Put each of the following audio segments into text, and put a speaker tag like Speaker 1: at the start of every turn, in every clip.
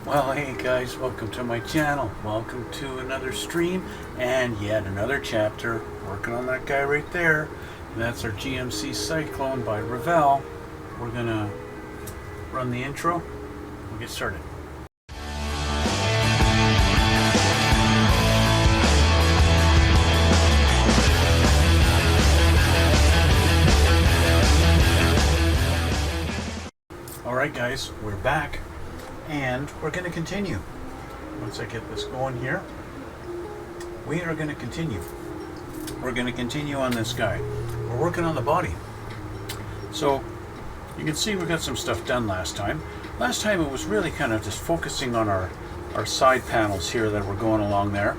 Speaker 1: Well, hey guys, welcome to my channel. Welcome to another stream and yet another chapter. Working on that guy right there. And that's our GMC Syclone by Revell. We're gonna run the intro. We'll get started. Alright guys, we're back. And we're going to continue. Once I get this going here, we are going to continue. We're going to continue on this guy. We're working on the body. So you can see we got some stuff done last time. Last time it was really kind of just focusing on our side panels here that were going along there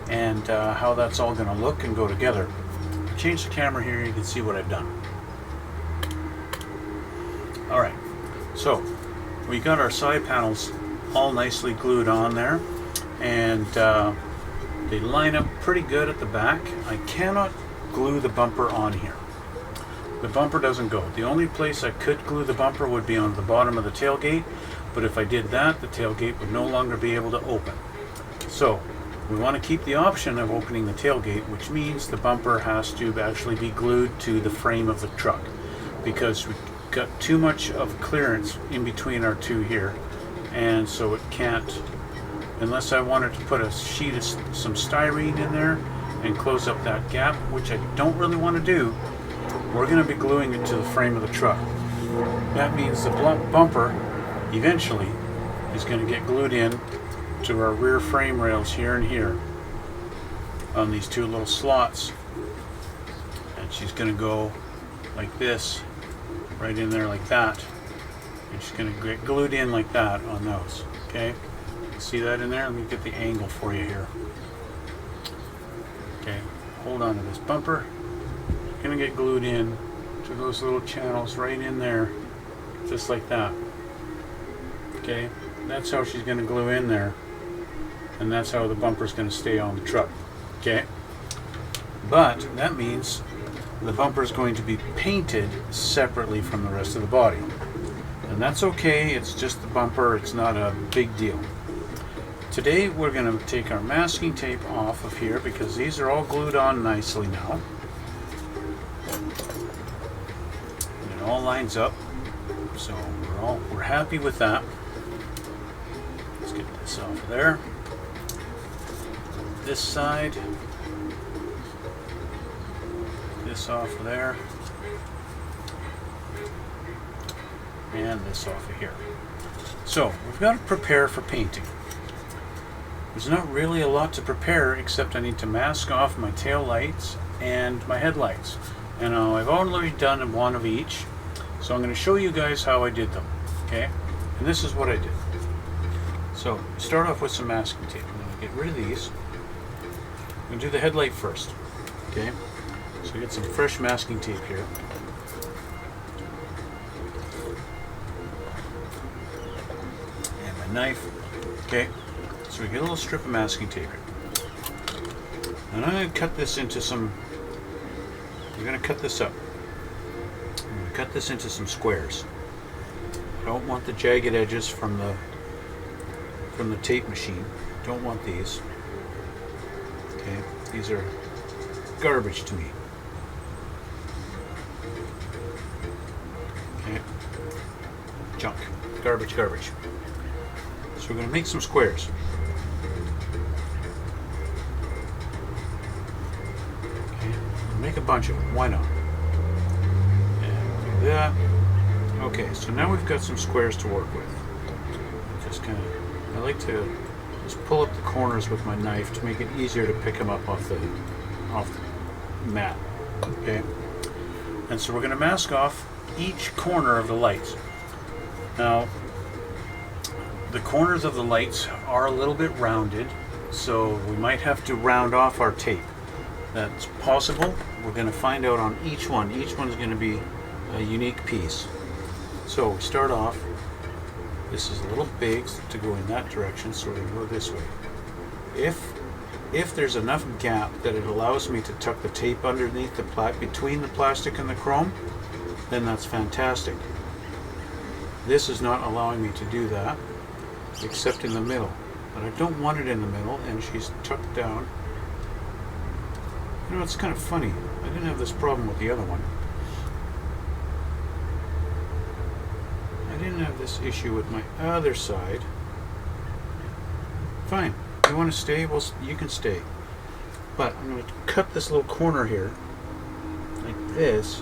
Speaker 1: and how that's all going to look and go together. Change the camera here, you can see what I've done. Alright, so we got our side panels all nicely glued on there, and they line up pretty good at the back. I cannot glue the bumper on here. The bumper doesn't go. The only place I could glue the bumper would be on the bottom of the tailgate, but if I did that, the tailgate would no longer be able to open. So we want to keep the option of opening the tailgate, which means the bumper has to actually be glued to the frame of the truck, because we got too much of clearance in between our two here, and so it can't, unless I wanted to put a sheet of some styrene in there and close up that gap, which I don't really want to do. We're going to be gluing it to the frame of the truck. That means the bumper eventually is going to get glued in to our rear frame rails here and here on these two little slots, and she's going to go like this right in there like that, and she's going to get glued in like that on those. Okay, see that in there? Let me get the angle for you here. Okay, hold on to this bumper. It's going to get glued in to those little channels right in there, just like that. Okay, that's how she's going to glue in there, and that's how the bumper is going to stay on the truck. Okay, but that means the bumper is going to be painted separately from the rest of the body. And that's okay, it's just the bumper, it's not a big deal. Today we're going to take our masking tape off of here because these are all glued on nicely now. It all lines up, so we're happy with that. Let's get this off of there. This side. This off of there, and this off of here. So we've got to prepare for painting. There's not really a lot to prepare except I need to mask off my tail lights and my headlights, and I've already done one of each, so I'm going to show you guys how I did them. Okay, and this is what I did. So start off with some masking tape. I'm going to get rid of these. I'm going to do the headlight first. Okay, so get some fresh masking tape here. And my knife. Okay, so we get a little strip of masking tape here. And I'm going to cut this into some, we're going to cut this up. I'm going to cut this into some squares. I don't want the jagged edges from the tape machine. Don't want these. Okay, these are garbage to me. Okay, junk, garbage. So we're going to make some squares. Okay, make a bunch of them. Why not? And do that. Okay, so now we've got some squares to work with. Just kind of, I like to just pull up the corners with my knife to make it easier to pick them up off the mat. Okay, and so we're going to mask off each corner of the lights. Now the corners of the lights are a little bit rounded, so we might have to round off our tape. That's possible. We're going to find out on each one. Each one's going to be a unique piece. So we start off, this is a little big to go in that direction, so we go this way. If there's enough gap that it allows me to tuck the tape underneath the between the plastic and the chrome, then that's fantastic. This is not allowing me to do that. except in the middle. But I don't want it in the middle, and she's tucked down. You know, it's kind of funny. I didn't have this problem with the other one. I didn't have this issue with my other side. Fine. You want to stay? Well, you can stay. But I'm going to cut this little corner here, like this.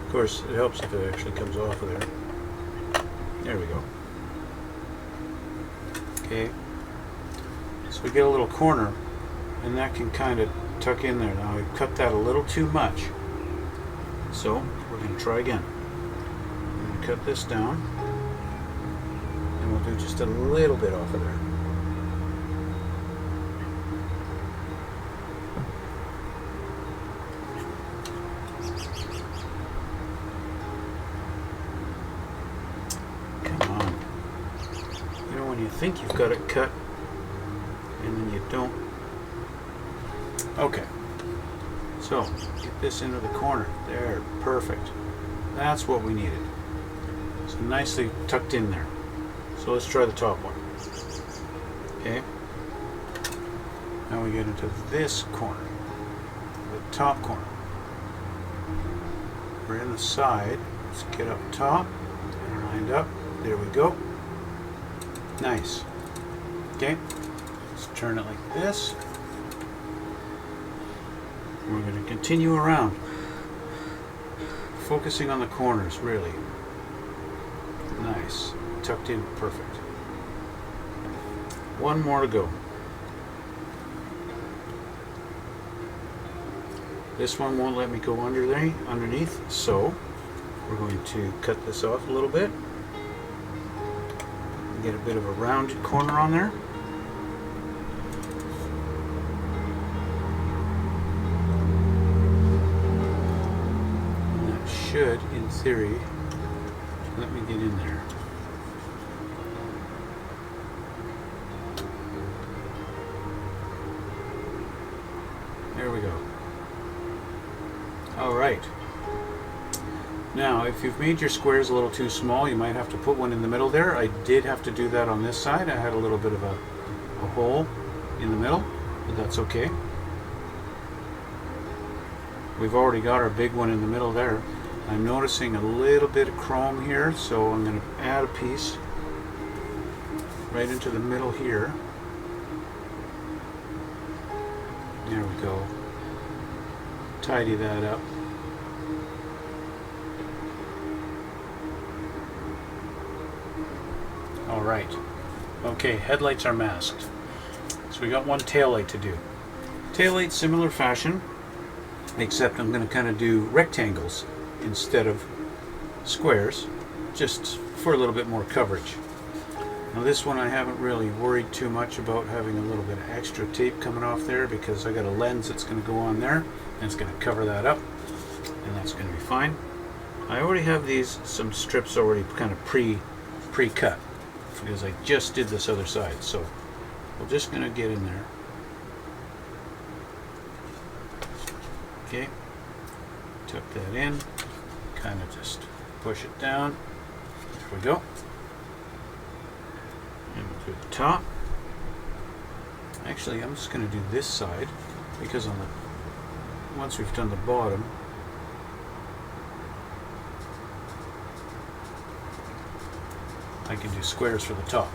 Speaker 1: Of course, it helps if it actually comes off of there. There we go. Okay. So we get a little corner, and that can kind of tuck in there. Now I've cut that a little too much. So we're going to try again. I'm going to cut this down, and we'll do just a little bit off of there. You think you've got it cut and then you don't. Okay, so get this into the corner there. Perfect. That's what we needed. So nicely tucked in there. So let's try the top one. Okay, now we get into this corner, the top corner. We're in the side. Let's get up top and lined up. There we go. Nice. Okay, let's turn it like this. We're going to continue around, focusing on the corners, really. Nice. Tucked in perfect. One more to go. This one won't let me go underneath, so we're going to cut this off a little bit. Get a bit of a rounded corner on there. And that should, in theory, let me get in there. There we go. All right. Now, if you've made your squares a little too small, you might have to put one in the middle there. I did have to do that on this side. I had a little bit of a hole in the middle, but that's okay. We've already got our big one in the middle there. I'm noticing a little bit of chrome here, so I'm going to add a piece right into the middle here. There we go. Tidy that up. Alright, okay, headlights are masked. So we got one tail light to do. Tail light, similar fashion, except I'm going to kind of do rectangles instead of squares, just for a little bit more coverage. Now this one I haven't really worried too much about having a little bit of extra tape coming off there, because I got a lens that's going to go on there, and it's going to cover that up, and that's going to be fine. I already have some strips already kind of pre-cut, because I just did this other side, so we're just going to get in there. Okay, tuck that in, kind of just push it down. There we go. And we'll do the top. Actually, I'm just going to do this side, because once we've done the bottom, I can do squares for the top.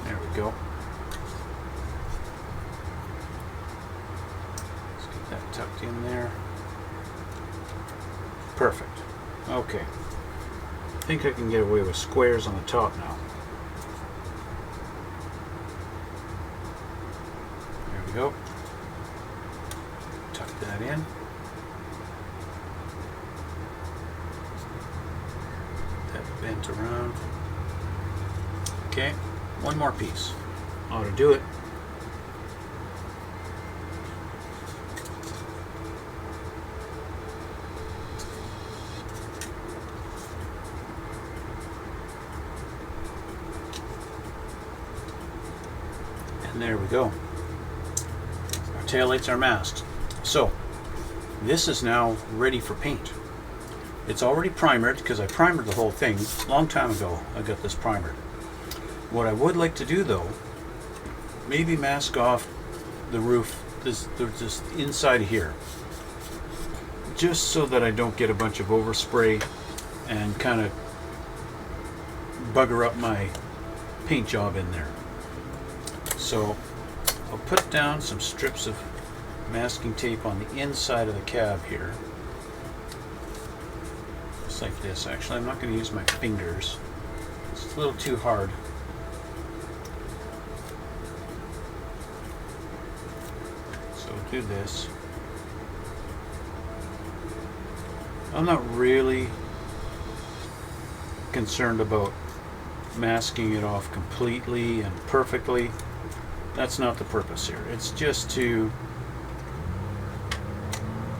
Speaker 1: There we go. Let's get that tucked in there. Perfect. Okay. I think I can get away with squares on the top now. There we go. Tuck that in. Bent around. Okay, one more piece. Ought to do it. And there we go. Our taillights are masked. So, this is now ready for paint. It's already primered because I primered the whole thing a long time ago. I got this primered. What I would like to do though, maybe mask off the roof, this inside here, just so that I don't get a bunch of overspray and kind of bugger up my paint job in there. So I'll put down some strips of masking tape on the inside of the cab here. Just like this. Actually, I'm not going to use my fingers. It's a little too hard. So do this. I'm not really concerned about masking it off completely and perfectly. That's not the purpose here. It's just to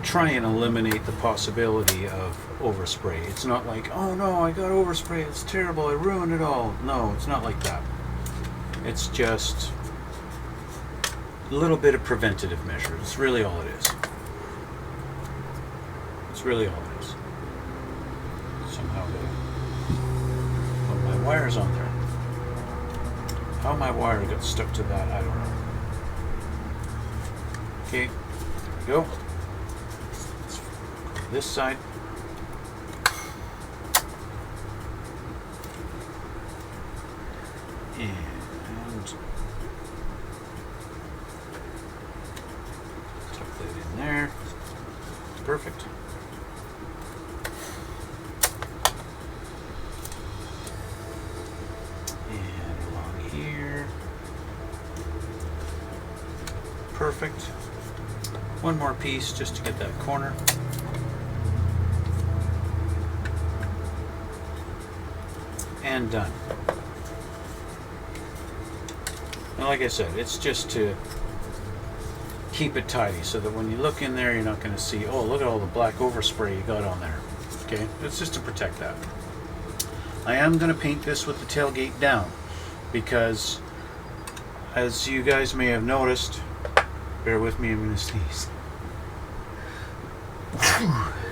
Speaker 1: try and eliminate the possibility of overspray. It's not like, oh no, I got overspray, it's terrible, I ruined it all. No, it's not like that. It's just a little bit of preventative measure. It's really all it is. It's really all it is. Somehow my wire's on there. How my wire got stuck to that, I don't know. Okay, go. This side. And tuck that in there. Perfect. And along here. Perfect. One more piece just to get that corner. And done. And like I said, it's just to keep it tidy so that when you look in there, you're not going to see, oh, look at all the black overspray you got on there. Okay, it's just to protect that. I am going to paint this with the tailgate down because, as you guys may have noticed, bear with me, I'm going to sneeze.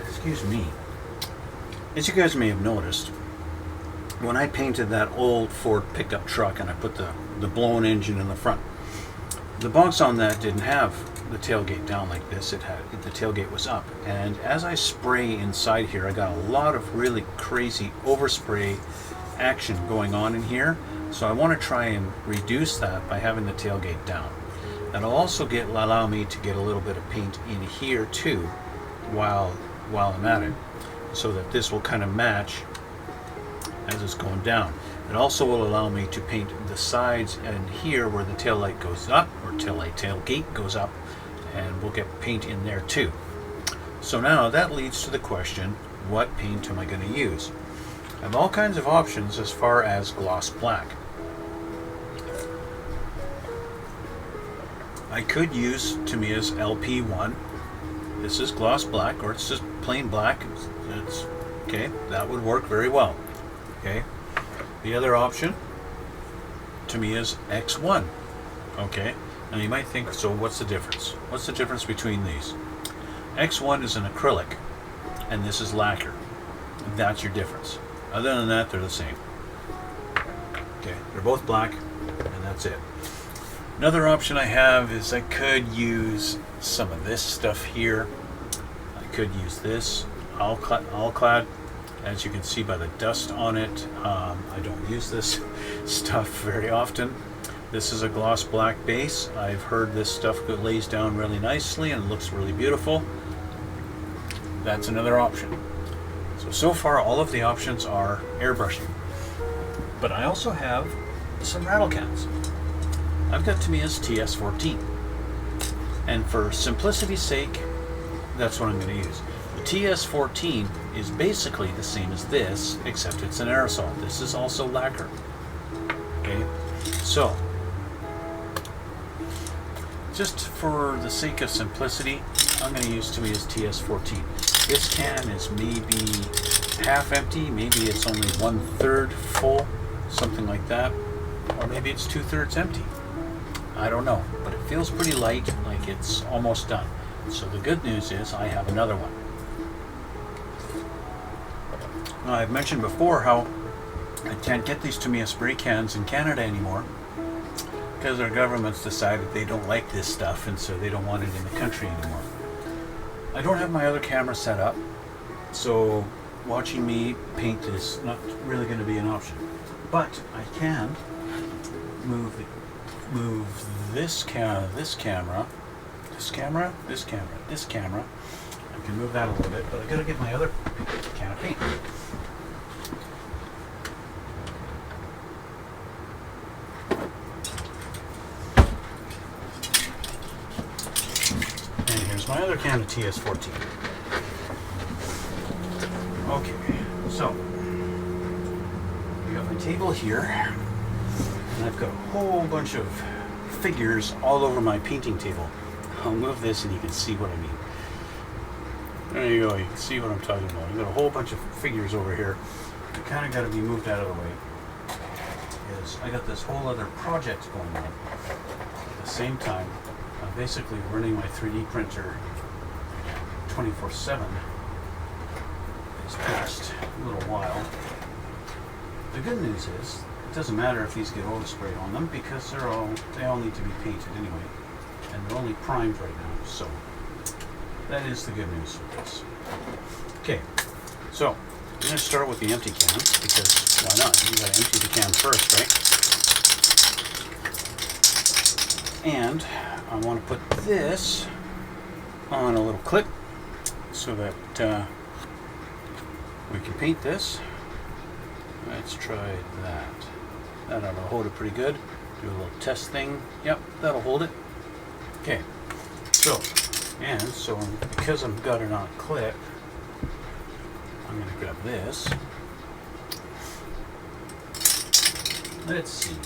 Speaker 1: Excuse me. As you guys may have noticed, when I painted that old Ford pickup truck and I put the blown engine in the front, the box on that didn't have the tailgate down like this. It had, the tailgate was up, and as I spray inside here, I got a lot of really crazy overspray action going on in here. So I want to try and reduce that by having the tailgate down. That'll also allow me to get a little bit of paint in here too while I'm at it, so that this will kind of match as it's going down. It also will allow me to paint the sides and here where the tail light goes up, or tailgate goes up, and we'll get paint in there too. So now that leads to the question, what paint am I going to use? I have all kinds of options as far as gloss black. I could use Tamiya's LP1. This is gloss black, or it's just plain black. It's okay, that would work very well. Okay, the other option, Tamiya's X1. Okay, now you might think, so what's the difference? What's the difference between these? X1 is an acrylic, and this is lacquer. That's your difference. Other than that, they're the same. Okay, they're both black, and that's it. Another option I have is I could use some of this stuff here. I could use this Alclad. As you can see by the dust on it, I don't use this stuff very often. This is a gloss black base. I've heard this stuff lays down really nicely and looks really beautiful. That's another option. So far all of the options are airbrushing. But I also have some rattle cans. I've got Tamiya's TS14. And for simplicity's sake, that's what I'm going to use. The TS14 is basically the same as this, except it's an aerosol. This is also lacquer. Okay, so just for the sake of simplicity, I'm going to use Tamiya's TS14. This can is maybe half empty, maybe it's only 1/3 full, something like that, or maybe it's 2/3 empty. I don't know, but it feels pretty light, like it's almost done. So the good news is I have another one. I've mentioned before how I can't get these Tamiya spray cans in Canada anymore because our government's decided they don't like this stuff, and so they don't want it in the country anymore. I don't have my other camera set up, so watching me paint is not really going to be an option. But I can move this camera. I can move that a little bit, but I got to get my other can of paint. And here's my other can of TS14. Okay, so we got my table here, and I've got a whole bunch of figures all over my painting table. I'll move this and you can see what I mean. There you go, you can see what I'm talking about. I've got a whole bunch of figures over here. I kind of got to be moved out of the way, because I got this whole other project going on at the same time. I'm basically running my 3D printer 24/7 this past little while. The good news is, it doesn't matter if these get overspray on them, because they all need to be painted anyway, and they're only primed right now. So that is the good news with this. Okay, so I'm going to start with the empty can, because why not? You got to empty the can first, right? And I want to put this on a little clip so that we can paint this. Let's try that. That'll hold it pretty good. Do a little test thing. Yep, that'll hold it. Okay, so because I've got it on a clip, I'm going to grab this. Let's see.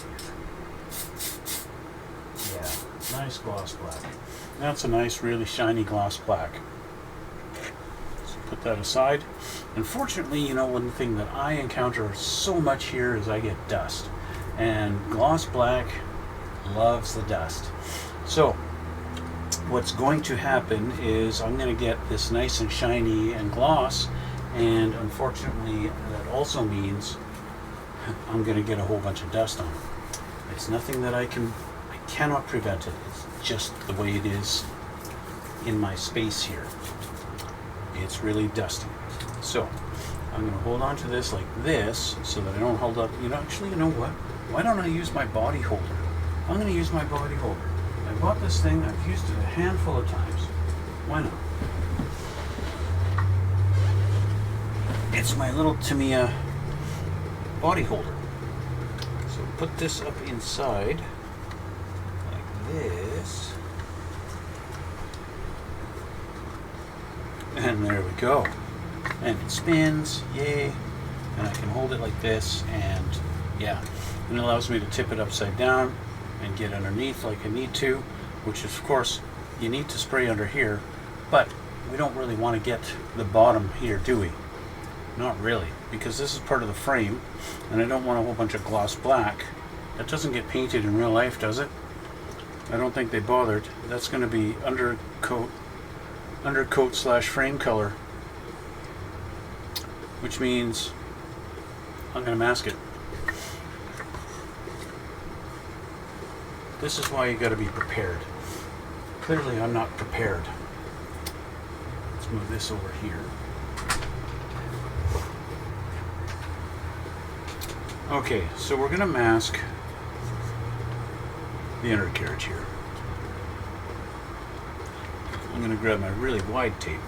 Speaker 1: Yeah, nice gloss black. That's a nice, really shiny gloss black. So put that aside. Unfortunately, you know, one thing that I encounter so much here is I get dust. And gloss black loves the dust. So what's going to happen is I'm going to get this nice and shiny and gloss, and unfortunately that also means I'm going to get a whole bunch of dust on it. It's nothing that I cannot prevent it. It's just the way it is in my space here. It's really dusty. So I'm going to hold on to this like this so that I don't hold up. You know what? Why don't I use my body holder? I'm going to use my body holder. I bought this thing. I've used it a handful of times. Why not? It's my little Tamiya body holder. So put this up inside like this. And there we go. And it spins, yay. And I can hold it like this, and yeah. And it allows me to tip it upside down and get underneath like I need to, which is, of course, you need to spray under here, but we don't really want to get the bottom here, do we? Not really, because this is part of the frame, and I don't want a whole bunch of gloss black. That doesn't get painted in real life, does it? I don't think they bothered. That's going to be undercoat / frame color, which means I'm going to mask it. This is why you got to be prepared. Clearly I'm not prepared. Let's move this over here. Okay, so we're going to mask the undercarriage here. I'm going to grab my really wide tape.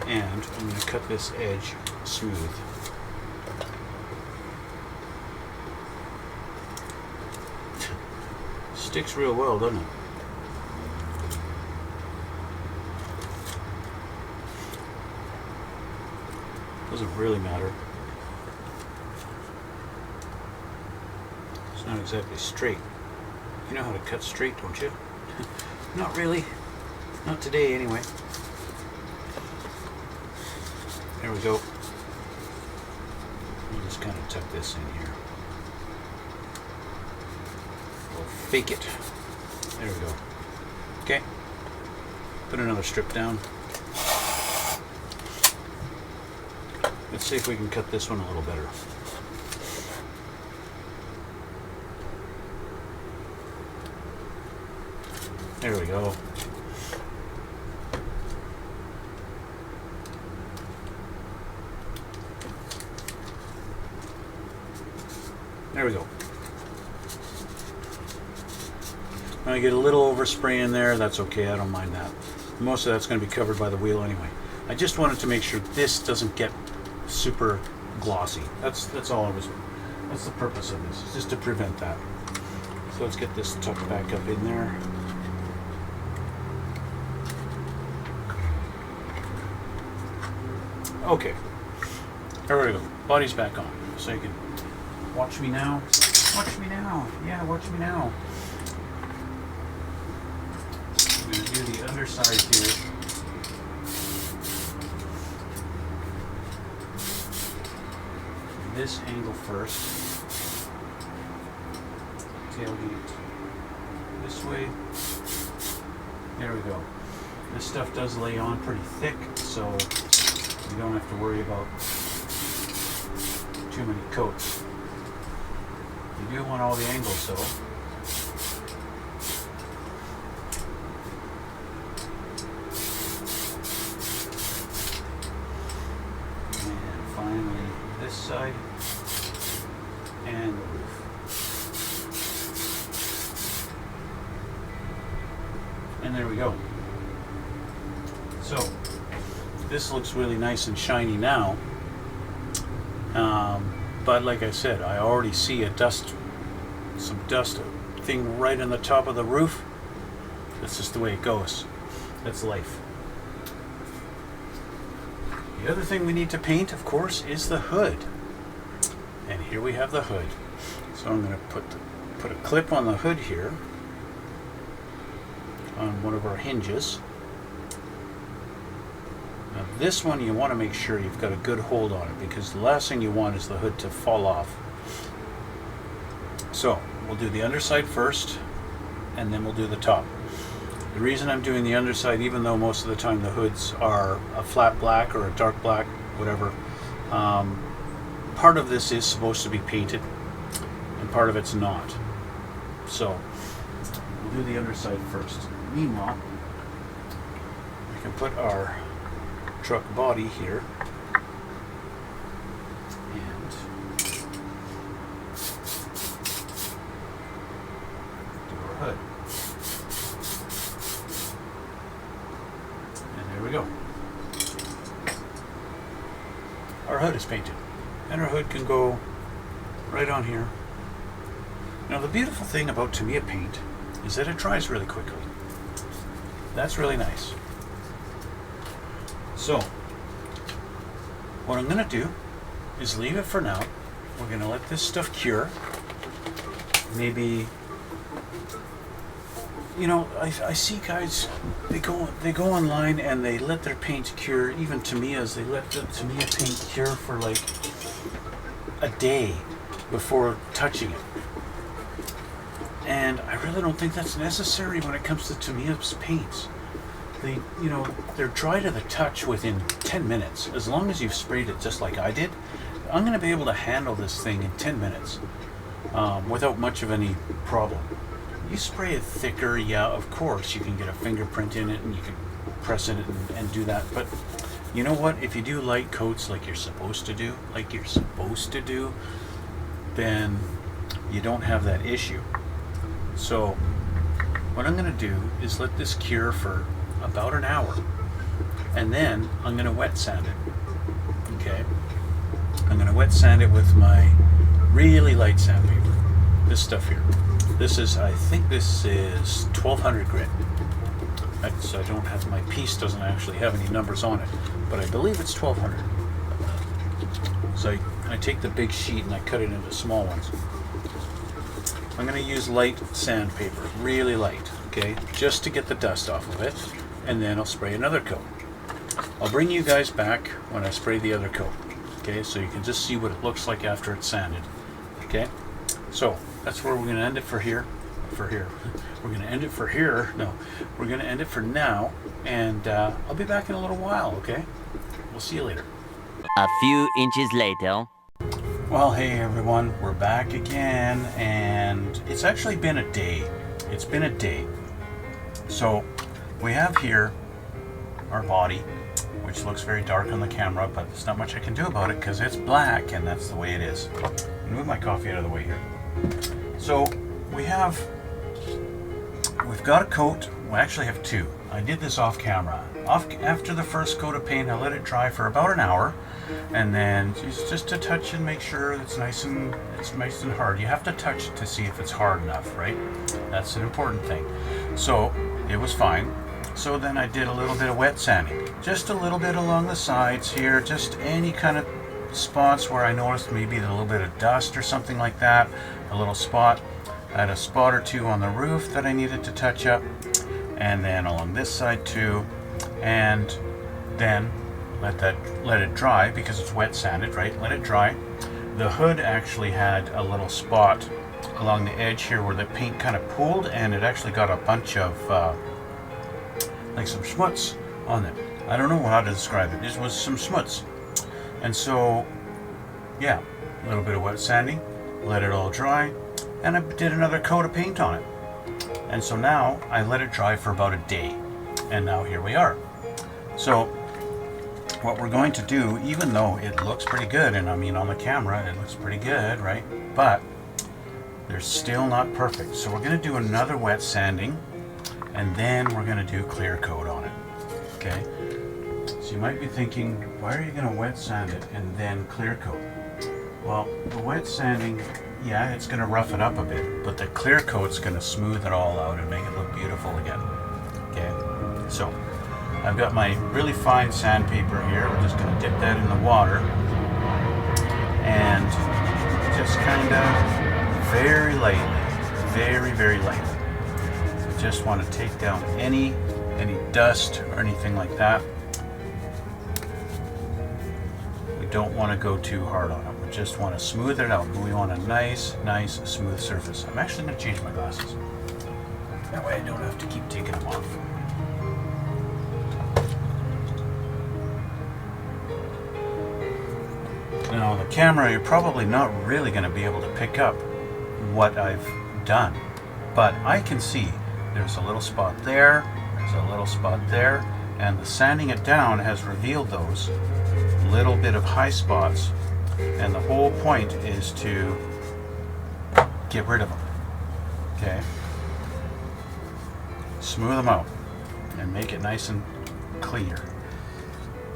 Speaker 1: And I'm going to cut this edge smooth. Sticks real well, doesn't it? Doesn't really matter. It's not exactly straight. You know how to cut straight, don't you? Not really. Not today, anyway. There we go. We'll just kind of tuck this in here. We'll fake it. There we go. Okay. Put another strip down. Let's see if we can cut this one a little better. There we go. There we go. When I get a little overspray in there, that's okay, I don't mind that. Most of that's going to be covered by the wheel anyway. I just wanted to make sure this doesn't get super glossy. That's all I was. That's the purpose of this, is just to prevent that. So let's get this tucked back up in there. Okay, there we go. Body's back on, so you can watch me now. Watch me now. Yeah, watch me now. I'm going to do the underside here. This angle first. Tailgate this way. There we go. This stuff does lay on pretty thick, so you don't have to worry about too many coats. You do want all the angles though. And finally this side and the roof. And there we go. So this looks really nice and shiny now, but like I said, I already see some dust thing right on the top of the roof. That's just the way it goes. That's life. The other thing we need to paint, of course, is the hood. And here we have the hood. So I'm going to put a clip on the hood here, on one of our hinges. Now this one, you want to make sure you've got a good hold on it, because the last thing you want is the hood to fall off. So we'll do the underside first, and then we'll do the top. The reason I'm doing the underside, even though most of the time the hoods are a flat black or a dark black, whatever, part of this is supposed to be painted and part of it's not. So we'll do the underside first. Meanwhile, we can put our truck body here and do our hood. And there we go. Our hood is painted, and our hood can go right on here. Now the beautiful thing about Tamiya paint is that it dries really quickly. That's really nice. So, what I'm going to do is leave it for now. We're going to let this stuff cure. Maybe, you know, I see guys, they go online and they let their paint cure. Even Tamiyas, they let the Tamiya paint cure for like a day before touching it. And I really don't think that's necessary when it comes to Tamiya's paints. They're dry to the touch within 10 minutes. As long as you've sprayed it just like I did, I'm going to be able to handle this thing in 10 minutes without much of any problem. You spray it thicker, yeah, of course, you can get a fingerprint in it and you can press in it and do that. But you know what? If you do light coats like you're supposed to do, then you don't have that issue. So what I'm going to do is let this cure for about an hour, and then I'm going to wet sand it. Okay, I'm going to wet sand it with my really light sandpaper. This stuff here. This is, I think this is 1200 grit. I don't have, my piece doesn't actually have any numbers on it, but I believe it's 1200. So I take the big sheet and I cut it into small ones. I'm going to use light sandpaper, really light, okay, just to get the dust off of it, and then I'll spray another coat. I'll bring you guys back when I spray the other coat, okay, so you can just see what it looks like after it's sanded, okay. So that's where we're going to end it for here. We're going to end it for here. No, we're going to end it for now, and I'll be back in a little while, okay. We'll see you later.
Speaker 2: A few inches later.
Speaker 1: Well, hey everyone, we're back again, and it's actually been a day. It's been a day. So we have here our body, which looks very dark on the camera, but there's not much I can do about it because it's black and that's the way it is. I'll move my coffee out of the way here. So we've got a coat. We actually have two. I did this off camera. After the first coat of paint, I let it dry for about an hour, and then just to touch and make sure it's nice and hard. You have to touch it to see if it's hard enough, right? That's an important thing. So it was fine. So then I did a little bit of wet sanding, just a little bit along the sides here, just any kind of spots where I noticed maybe a little bit of dust or something like that, a little spot. I had a spot or two on the roof that I needed to touch up, and then along this side too, and then let it dry because it's wet sanded, right? Let it dry. The hood actually had a little spot along the edge here where the paint kind of pooled, and it actually got a bunch of like some schmutz on it. I don't know how to describe it. It was some schmutz. And so, yeah, a little bit of wet sanding, let it all dry, and I did another coat of paint on it. And so now I let it dry for about a day, and now here we are. So what we're going to do, even though it looks pretty good, and I mean on the camera it looks pretty good, right? But they're still not perfect. So we're going to do another wet sanding, and then we're going to do clear coat on it. Okay? So you might be thinking, why are you going to wet sand it and then clear coat? Well, the wet sanding, yeah, it's going to rough it up a bit, but the clear coat's going to smooth it all out and make it look beautiful again. Okay? So I've got my really fine sandpaper here. I'm just going to dip that in the water and just kind of very lightly, very lightly. I just want to take down any dust or anything like that. We don't want to go too hard on it. We just want to smooth it out. We want a nice smooth surface. I'm actually going to change my glasses. That way I don't have to keep taking them off. Now the camera, you're probably not really going to be able to pick up what I've done, but I can see there's a little spot there, there's a little spot there, and the sanding it down has revealed those little bit of high spots, and the whole point is to get rid of them. Okay? Smooth them out and make it nice and clear.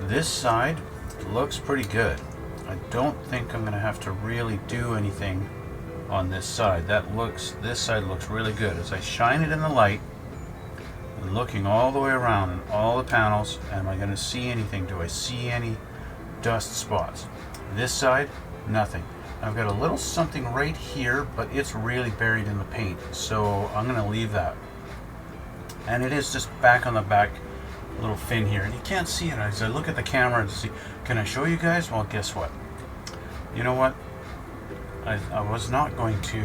Speaker 1: This side looks pretty good. I don't think I'm going to have to really do anything on this side. This side looks really good. As I shine it in the light, I'm looking all the way around in all the panels. Am I going to see anything? Do I see any dust spots? This side, nothing. I've got a little something right here, but it's really buried in the paint, so I'm going to leave that. And it is just back on the back little fin here, and you can't see it as I look at the camera to see. Can I show you guys? Well, guess what? You know what? I was not going to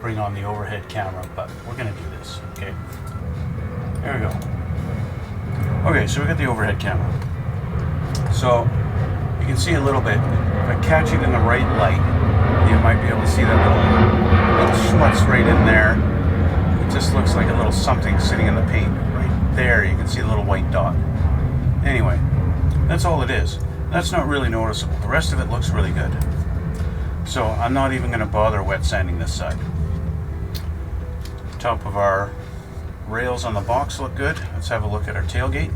Speaker 1: bring on the overhead camera, but we're going to do this, okay? There we go. Okay, so we got the overhead camera. So you can see a little bit. If I catch it in the right light, you might be able to see that little schmutz right in there. It just looks like a little something sitting in the paint. Right there, you can see a little white dot. Anyway, that's all it is. That's not really noticeable. The rest of it looks really good. So I'm not even going to bother wet sanding this side. Top of our rails on the box look good. Let's have a look at our tailgate.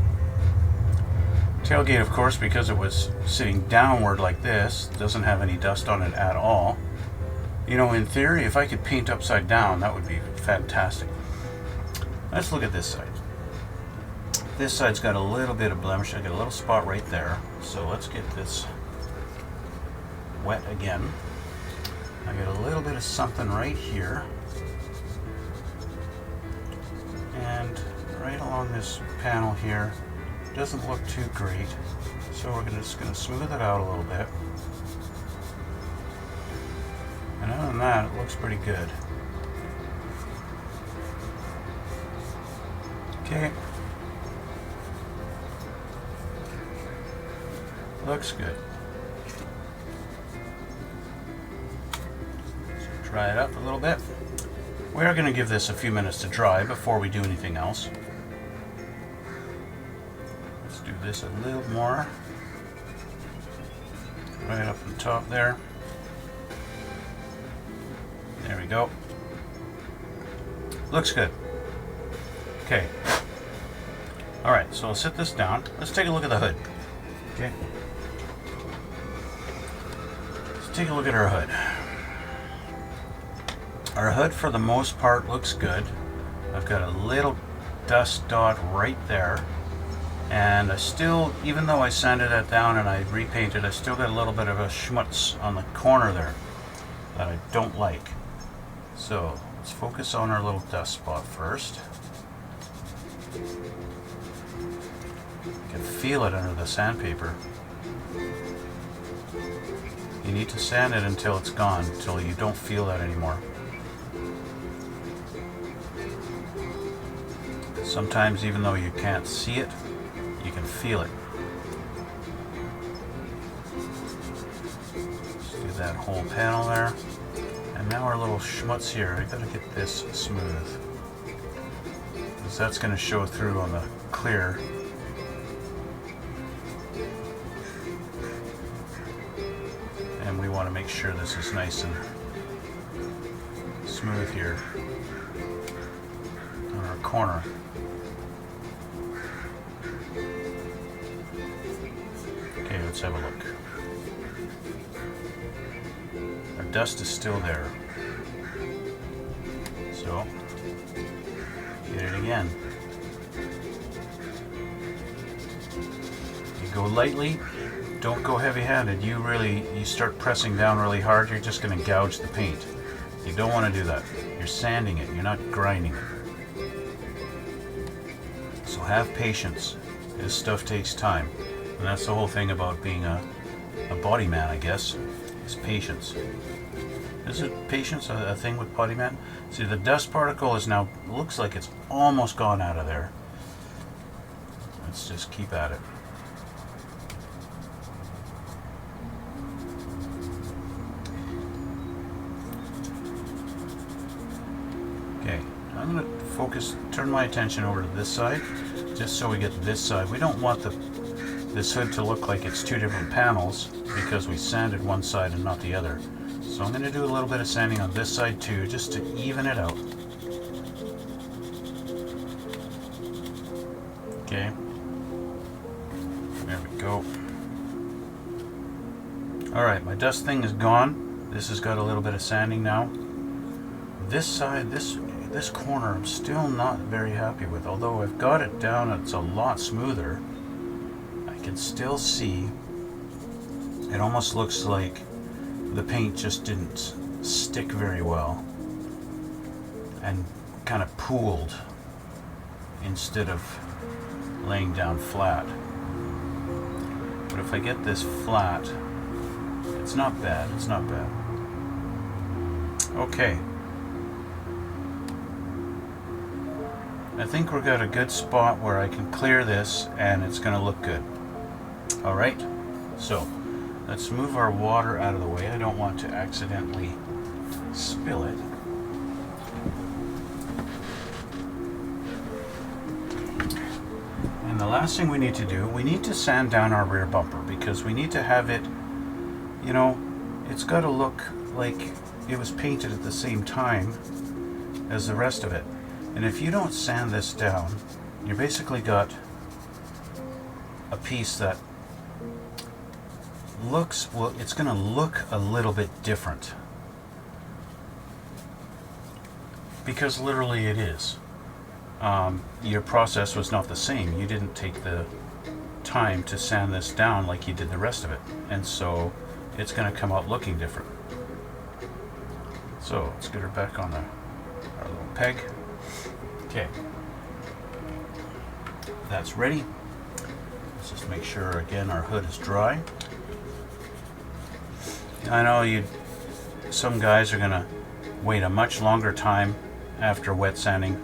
Speaker 1: Tailgate, of course, because it was sitting downward like this, doesn't have any dust on it at all. You know, in theory, if I could paint upside down, that would be fantastic. Let's look at this side. This side's got a little bit of blemish. I got a little spot right there. So let's get this wet again. I got a little bit of something right here. And right along this panel here, doesn't look too great. So we're just going to smooth it out a little bit. And other than that, it looks pretty good. Okay. Looks good. dry it up a little bit. We are going to give this a few minutes to dry before we do anything else. Let's do this a little more. Right up the top there. There we go. Looks good. Okay. Alright, so I'll set this down. Let's take a look at the hood. Okay. Let's take a look at our hood. Our hood for the most part looks good. I've got a little dust dot right there. And I still, even though I sanded it down and I repainted, I still got a little bit of a schmutz on the corner there that I don't like. So let's focus on our little dust spot first. You can feel it under the sandpaper. You need to sand it until it's gone, until you don't feel that anymore. Sometimes even though you can't see it, you can feel it. Let's do that whole panel there. And now our little schmutz here, I gotta get this smooth, because that's gonna show through on the clear. And we want to make sure this is nice and smooth here on our corner. Okay, let's have a look. Our dust is still there. So, get it again. You go lightly, don't go heavy-handed. You start pressing down really hard, you're just going to gouge the paint. You don't want to do that. You're sanding it, you're not grinding it. So have patience. This stuff takes time. And that's the whole thing about being a body man, I guess, is patience. Isn't patience a thing with body man? See, the dust particle is now, looks like it's almost gone out of there. Let's just keep at it. Okay, I'm going to focus, turn my attention over to this side, just so we get to this side. We don't want this hood to look like it's two different panels because we sanded one side and not the other. So I'm going to do a little bit of sanding on this side too, just to even it out. Okay, there we go. Alright, my dust thing is gone. This has got a little bit of sanding now. This side, this corner, I'm still not very happy with. Although I've got it down, it's a lot smoother. I can still see, it almost looks like the paint just didn't stick very well and kind of pooled instead of laying down flat. But if I get this flat, it's not bad, it's not bad. Okay. I think we've got a good spot where I can clear this and it's going to look good. Alright, so let's move our water out of the way. I don't want to accidentally spill it. And the last thing we need to do, we need to sand down our rear bumper because we need to have it, you know, it's got to look like it was painted at the same time as the rest of it. And if you don't sand this down, you basically got a piece that looks, well, it's going to look a little bit different. Because literally it is. Your process was not the same. You didn't take the time to sand this down like you did the rest of it. And so it's going to come out looking different. So let's get her back on our little peg. Okay, that's ready. Let's just make sure again our hood is dry. I know some guys are gonna wait a much longer time after wet sanding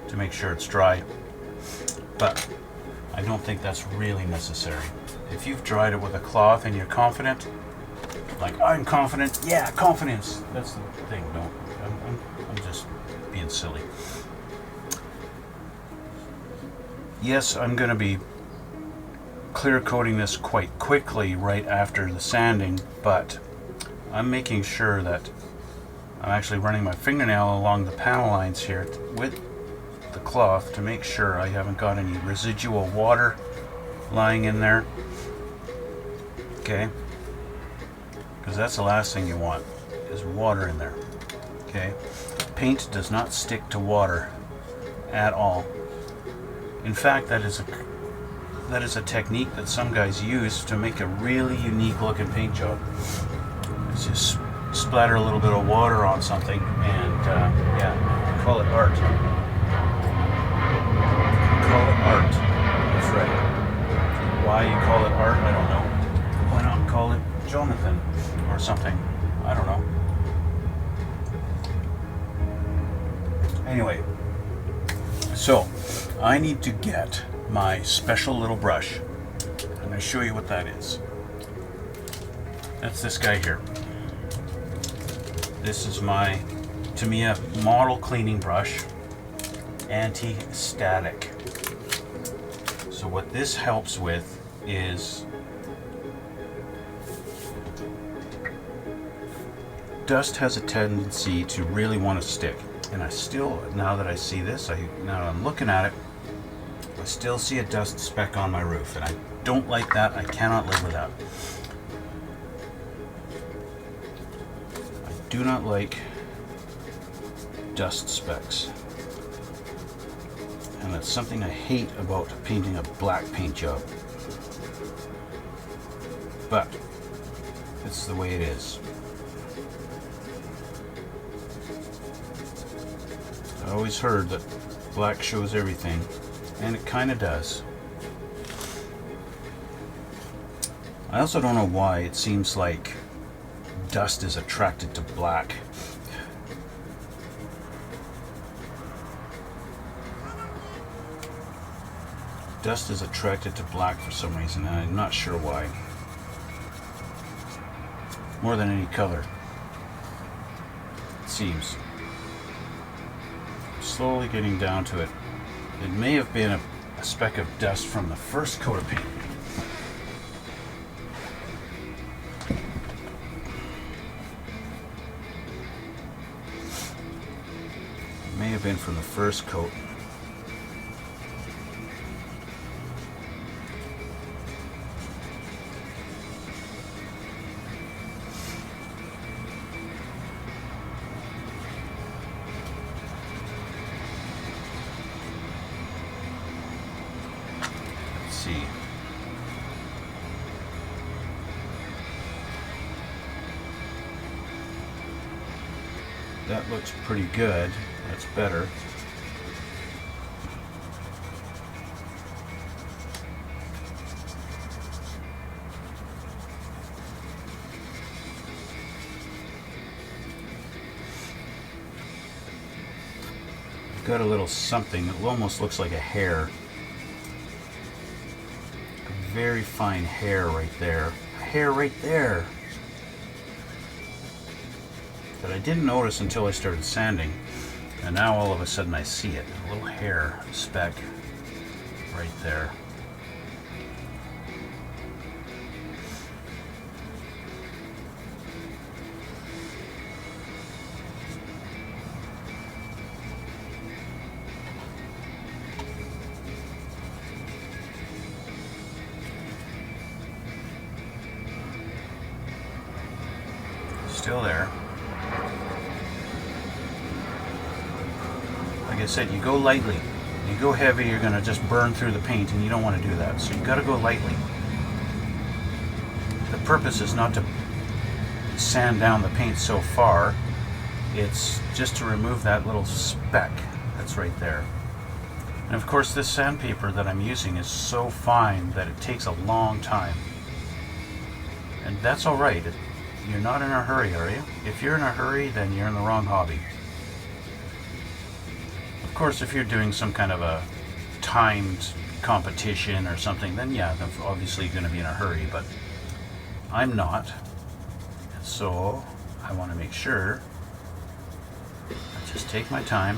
Speaker 1: to make sure it's dry, but I don't think that's really necessary. If you've dried it with a cloth and you're confident, like, I'm confident. Yeah, confidence. That's the thing. No, I'm just being silly. Yes, I'm going to be clear coating this quite quickly right after the sanding, but I'm making sure that I'm actually running my fingernail along the panel lines here with the cloth to make sure I haven't got any residual water lying in there. Okay, because that's the last thing you want, is water in there. Okay, paint does not stick to water at all. In fact, that is a technique that some guys use to make a really unique looking paint job. It's just splatter a little bit of water on something, and yeah, call it art. Call it art. That's right. Why you call it art, I don't know. Why not call it Jonathan or something? I don't know. Anyway, so I need to get my special little brush. I'm going to show you what that is. That's this guy here. This is my Tamiya model cleaning brush, anti-static. So what this helps with is dust has a tendency to really want to stick. And I still, now that I see this, now that I'm looking at it, I still see a dust speck on my roof, and I don't like that. I cannot live with that. I do not like dust specks. And that's something I hate about painting a black paint job. But it's the way it is. I always heard that black shows everything, and it kind of does. I also don't know why it seems like dust is attracted to black. Dust is attracted to black for some reason, and I'm not sure why. More than any color, it seems. Slowly getting down to it. It may have been a speck of dust from the first coat of paint. It may have been from the first coat. See. That looks pretty good. That's better. I've got a little something that almost looks like a hair. Very fine hair right there. A hair right there that I didn't notice until I started sanding, and now all of a sudden I see it. A little hair speck right there. Still there. Like I said, you go lightly. You go heavy, you're going to just burn through the paint, and you don't want to do that. So you've got to go lightly. The purpose is not to sand down the paint so far. It's just to remove that little speck that's right there. And of course, this sandpaper that I'm using is so fine that it takes a long time. And that's all right. You're not in a hurry, are you? If you're in a hurry, then you're in the wrong hobby. Of course, if you're doing some kind of a timed competition or something, then yeah, they're obviously going to be in a hurry, but I'm not. So I want to make sure I just take my time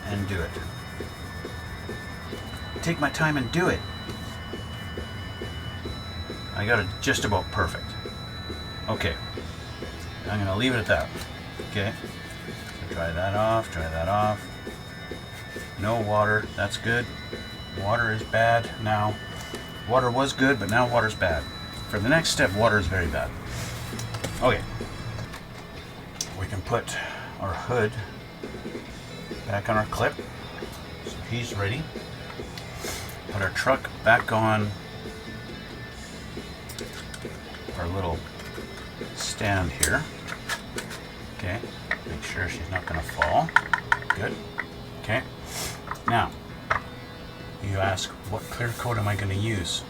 Speaker 1: and do it. Take my time and do it. I got it just about perfect. Okay, I'm gonna leave it at that. Okay, so dry that off, dry that off. No water, that's good. Water is bad now. Water was good, but now water's bad. For the next step, water is very bad. Okay, we can put our hood back on our clip. So he's ready. Put our truck back on our little stand here. Okay, make sure she's not going to fall. Good. Okay, now you ask, what clear coat am I going to use?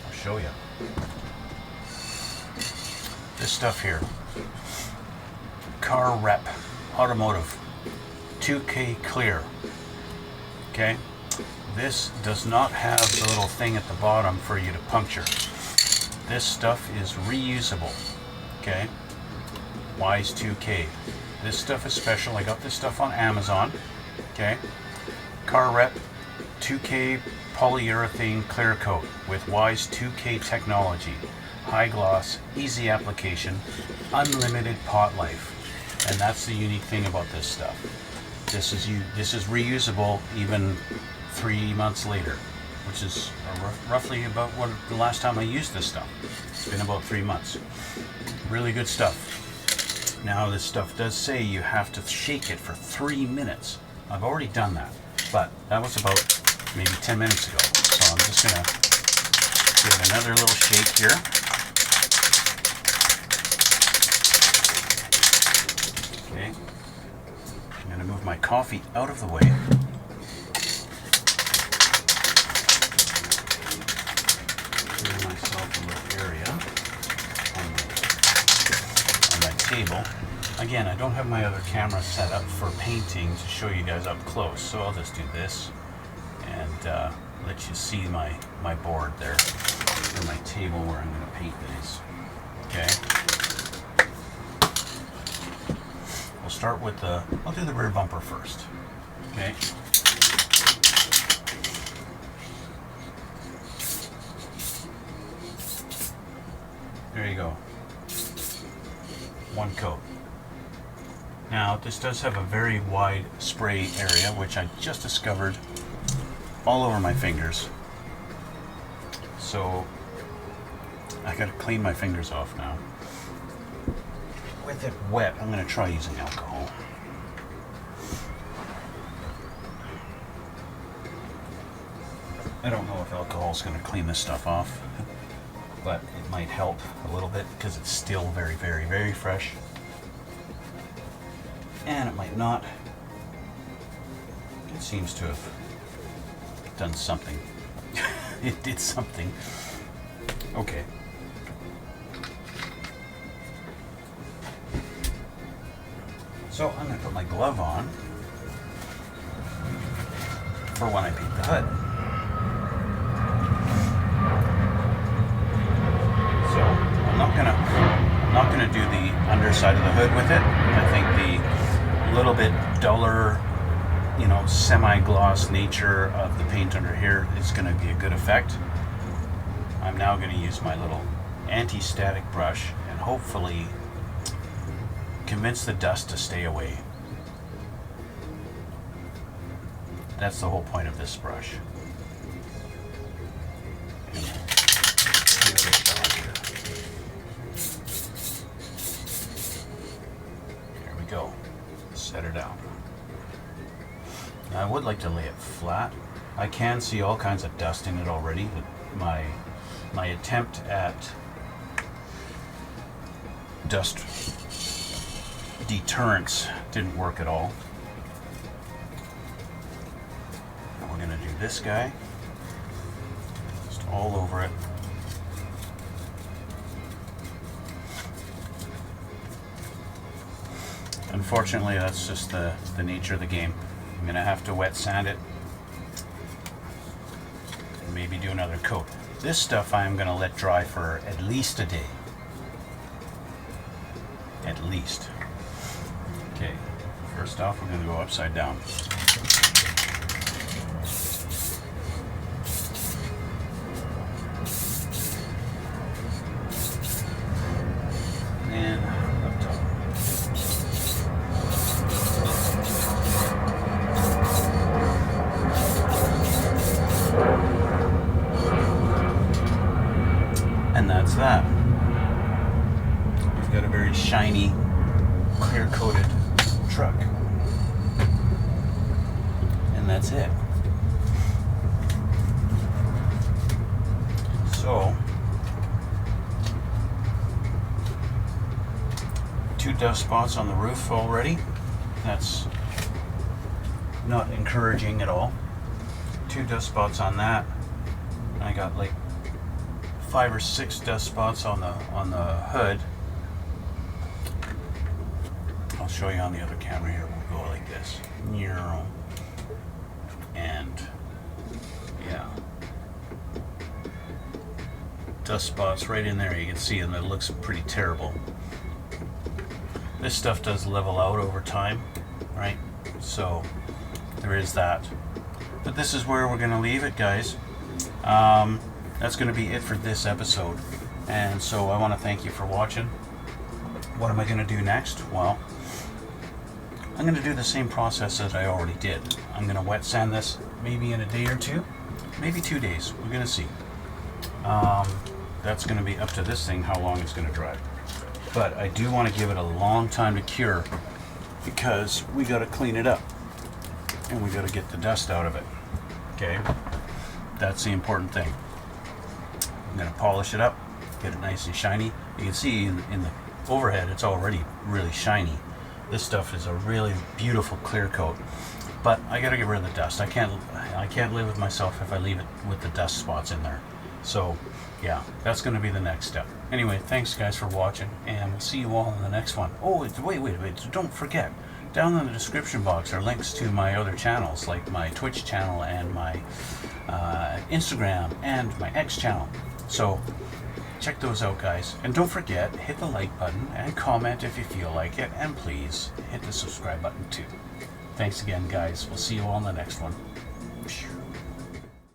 Speaker 1: I'll show you. This stuff here, Car Rep Automotive 2K Clear. Okay, this does not have the little thing at the bottom for you to puncture. This stuff is reusable. Okay, Wise 2K. This stuff is special. I got this stuff on Amazon. Okay, Car Rep 2K polyurethane clear coat with Wise 2K technology. High gloss, easy application, unlimited pot life. And that's the unique thing about this stuff. This is reusable even 3 months later, which is roughly about what the last time I used this stuff. It's been about 3 months. Really good stuff. Now this stuff does say you have to shake it for 3 minutes. I've already done that, but that was about maybe 10 minutes ago. So I'm just gonna give it another little shake here. Okay, I'm going to move my coffee out of the way. Clear myself a little area on my table. Again, I don't have my other camera set up for painting to show you guys up close, so I'll just do this and let you see my board there, or my table where I'm going to paint these. Okay. We'll start with I'll do the rear bumper first. Okay. There you go. One coat. Now, this does have a very wide spray area, which I just discovered all over my fingers. So, I gotta clean my fingers off now. With it wet, I'm going to try using alcohol. I don't know if alcohol is going to clean this stuff off, but it might help a little bit because it's still very, very, very fresh. And it might not. It seems to have done something. It did something. Okay. So I'm going to put my glove on for when I paint the hood. So I'm not gonna do the underside of the hood with it. I think the little bit duller, semi-gloss nature of the paint under here is going to be a good effect. I'm now going to use my little anti-static brush and hopefully convince the dust to stay away. That's the whole point of this brush. There we go. Set her down. Now I would like to lay it flat. I can see all kinds of dust in it already. My attempt at dust deterrence didn't work at all. And we're going to do this guy just all over it. Unfortunately, that's just the nature of the game. I'm going to have to wet sand it and maybe do another coat. This stuff I'm going to let dry for at least a day. At least. Okay, first off we're going to go upside down. And up top. And that's that. We've got a very shiny, clear-coated truck. And that's it. So, 2 dust spots on the roof already. That's not encouraging at all. 2 dust spots on that. And I got like 5 or 6 dust spots on the hood. I'll show you on the other camera here. We'll go like this. And yeah. Dust spots right in there. You can see them. It looks pretty terrible. This stuff does level out over time, right? So there is that. But this is where we're going to leave it, guys. That's going to be it for this episode. And so I want to thank you for watching. What am I going to do next? Well, I'm going to do the same process that I already did. I'm going to wet sand this maybe in a day or 2, maybe 2 days. We're going to see. That's going to be up to this thing how long it's going to dry. But I do want to give it a long time to cure because we got to clean it up and we got to get the dust out of it. Okay, that's the important thing. I'm going to polish it up, get it nice and shiny. You can see in the overhead it's already really shiny. This stuff is a really beautiful clear coat, but I got to get rid of the dust. I can't live with myself if I leave it with the dust spots in there. So yeah, that's going to be the next step. Anyway, thanks guys for watching, and we'll see you all in the next one. Oh, wait, don't forget, down in the description box are links to my other channels, like my Twitch channel and my Instagram and my X channel. So check those out, guys. And don't forget, hit the like button and comment if you feel like it, and please hit the subscribe button too. Thanks again, guys. We'll see you all in the next one.